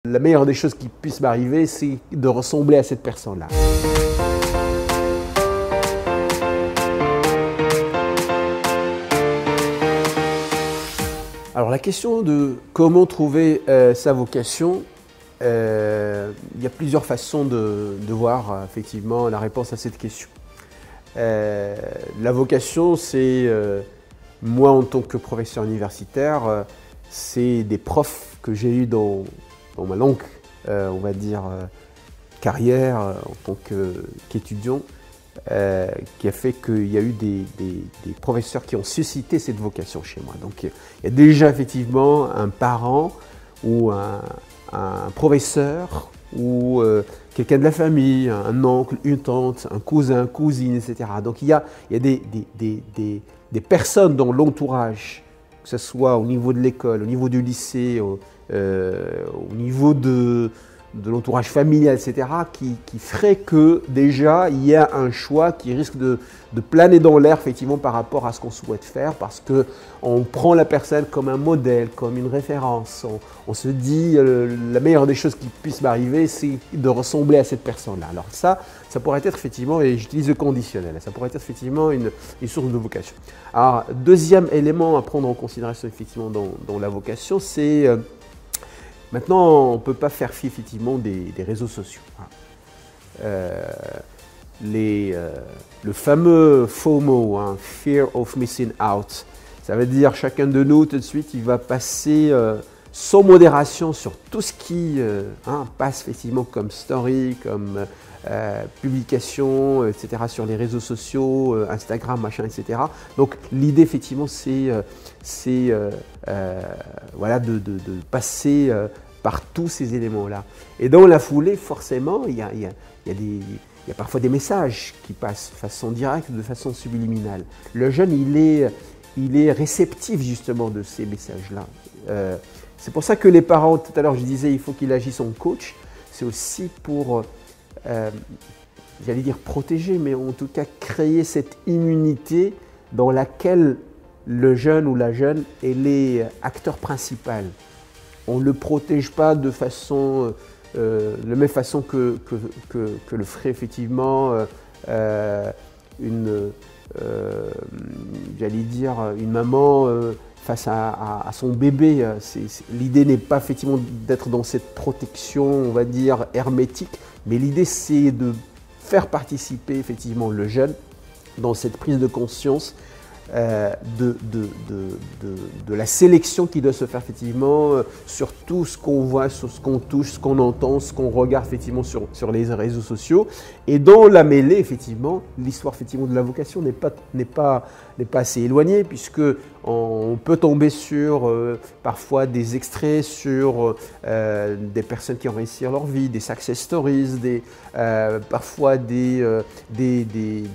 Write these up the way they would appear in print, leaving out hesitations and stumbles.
La meilleure des choses qui puisse m'arriver, c'est de ressembler à cette personne-là. Alors la question de comment trouver sa vocation, il y a plusieurs façons de voir effectivement la réponse à cette question. La vocation, c'est moi en tant que professeur universitaire, c'est des profs que j'ai eus dans ma longue, on va dire, carrière en tant qu'étudiant, qui a fait qu'il y a eu des professeurs qui ont suscité cette vocation chez moi. Donc il y a déjà effectivement un parent ou un professeur ou quelqu'un de la famille, un oncle, une tante, un cousin, cousine, etc. Donc il y a des personnes dans l'entourage, que ce soit au niveau de l'école, au niveau du lycée, au niveau de l'entourage familial, etc., qui ferait que déjà il y a un choix qui risque de planer dans l'air effectivement par rapport à ce qu'on souhaite faire, parce qu'on prend la personne comme un modèle, comme une référence. On se dit la meilleure des choses qui puisse m'arriver, c'est de ressembler à cette personne-là. Alors ça pourrait être effectivement, et j'utilise le conditionnel, ça pourrait être effectivement une source de vocation. Alors deuxième élément à prendre en considération effectivement dans la vocation, c'est maintenant, on ne peut pas faire fi effectivement des réseaux sociaux. Le fameux FOMO, Fear of Missing Out, ça veut dire chacun de nous tout de suite, il va passer sans modération sur tout ce qui passe effectivement comme story, comme publication, etc. sur les réseaux sociaux, Instagram, machin, etc. Donc l'idée effectivement c'est voilà, de passer par tous ces éléments-là. Et dans la foulée, forcément, il y a parfois des messages qui passent de façon directe, de façon subliminale. Le jeune, il est réceptif justement de ces messages-là. C'est pour ça que les parents, tout à l'heure je disais, il faut qu'il agisse en coach. C'est aussi pour, j'allais dire protéger, mais en tout cas créer cette immunité dans laquelle le jeune ou la jeune est les acteurs principaux. On ne le protège pas de façon, de la même façon que le ferait effectivement j'allais dire, une maman face à son bébé. L'idée n'est pas effectivement d'être dans cette protection, on va dire, hermétique, mais l'idée c'est de faire participer effectivement le jeune dans cette prise de conscience de la sélection qui doit se faire effectivement sur tout ce qu'on voit, sur ce qu'on touche, ce qu'on entend, ce qu'on regarde effectivement sur les réseaux sociaux. Et dans la mêlée, effectivement, l'histoire effectivement de la vocation n'est pas assez éloignée, puisque on peut tomber sur parfois des extraits sur des personnes qui ont réussi leur vie, des success stories, parfois des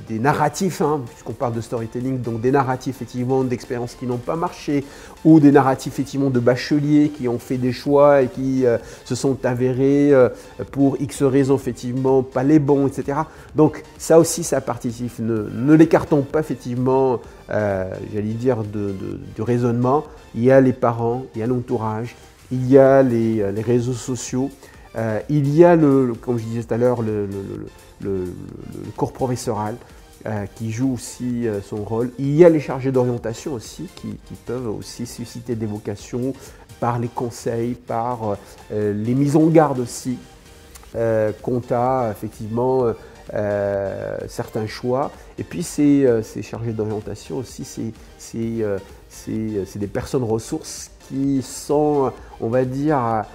narratifs, puisqu'on parle de storytelling, donc des narratifs effectivement d'expériences qui n'ont pas marché, ou des narratifs effectivement de bacheliers qui ont fait des choix et qui se sont avérés pour X raisons effectivement pas les bons, etc. Donc ça aussi, ça participe. Ne l'écartons pas effectivement, j'allais dire, du raisonnement. Il y a les parents, il y a l'entourage, il y a les réseaux sociaux, il y a, comme je disais tout à l'heure, le corps professoral qui joue aussi son rôle. Il y a les chargés d'orientation aussi qui peuvent aussi susciter des vocations par les conseils, par les mises en garde aussi quant à effectivement certains choix. Et puis ces chargés d'orientation aussi, c'est des personnes ressources qui sont, on va dire,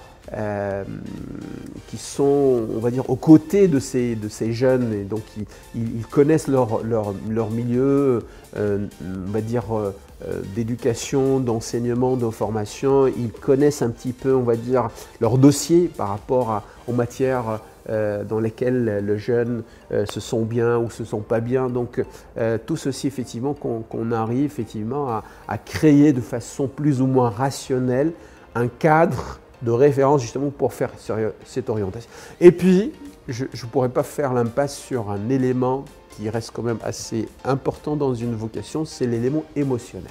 qui sont, on va dire, aux côtés de ces jeunes, et donc ils connaissent leur milieu, on va dire, d'éducation, d'enseignement, de formation. Ils connaissent un petit peu, on va dire, leur dossier par rapport aux matières dans lesquelles le jeune se sent bien ou se sent pas bien. Donc tout ceci effectivement qu'on arrive effectivement à créer de façon plus ou moins rationnelle un cadre de référence justement pour faire cette orientation. Et puis, je ne pourrais pas faire l'impasse sur un élément qui reste quand même assez important dans une vocation, c'est l'élément émotionnel.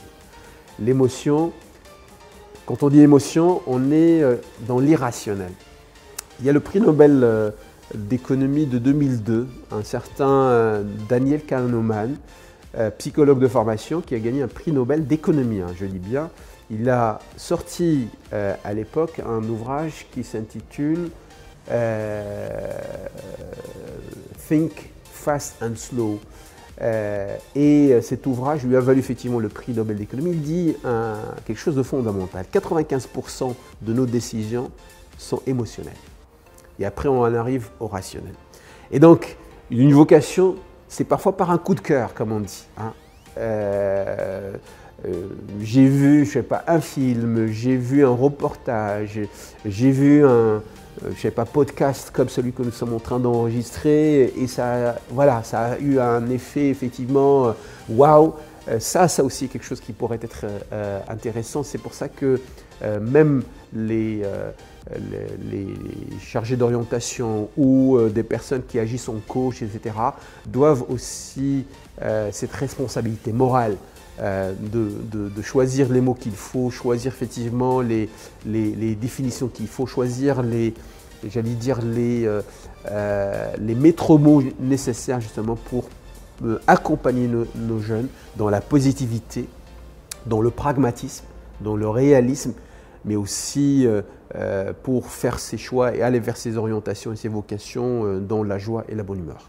L'émotion, quand on dit émotion, on est dans l'irrationnel. Il y a le prix Nobel d'économie de 2002, un certain Daniel Kahneman, psychologue de formation, qui a gagné un prix Nobel d'économie, je dis bien. Il a sorti à l'époque un ouvrage qui s'intitule Think Fast and Slow. Et cet ouvrage lui a valu effectivement le prix Nobel d'économie. Il dit quelque chose de fondamental. 95% de nos décisions sont émotionnelles. Et après, on en arrive au rationnel. Et donc, une vocation, c'est parfois par un coup de cœur, comme on dit. J'ai vu, je sais pas, un film, j'ai vu un reportage, j'ai vu un podcast comme celui que nous sommes en train d'enregistrer, et ça, voilà, ça a eu un effet effectivement, waouh. Ça aussi est quelque chose qui pourrait être intéressant. C'est pour ça que même les chargés d'orientation ou des personnes qui agissent en coach, etc., doivent aussi cette responsabilité morale de choisir les mots qu'il faut, choisir effectivement les définitions qu'il faut, choisir les métro-mots nécessaires justement pour accompagner nos jeunes dans la positivité, dans le pragmatisme, dans le réalisme, mais aussi pour faire ses choix et aller vers ses orientations et ses vocations dans la joie et la bonne humeur.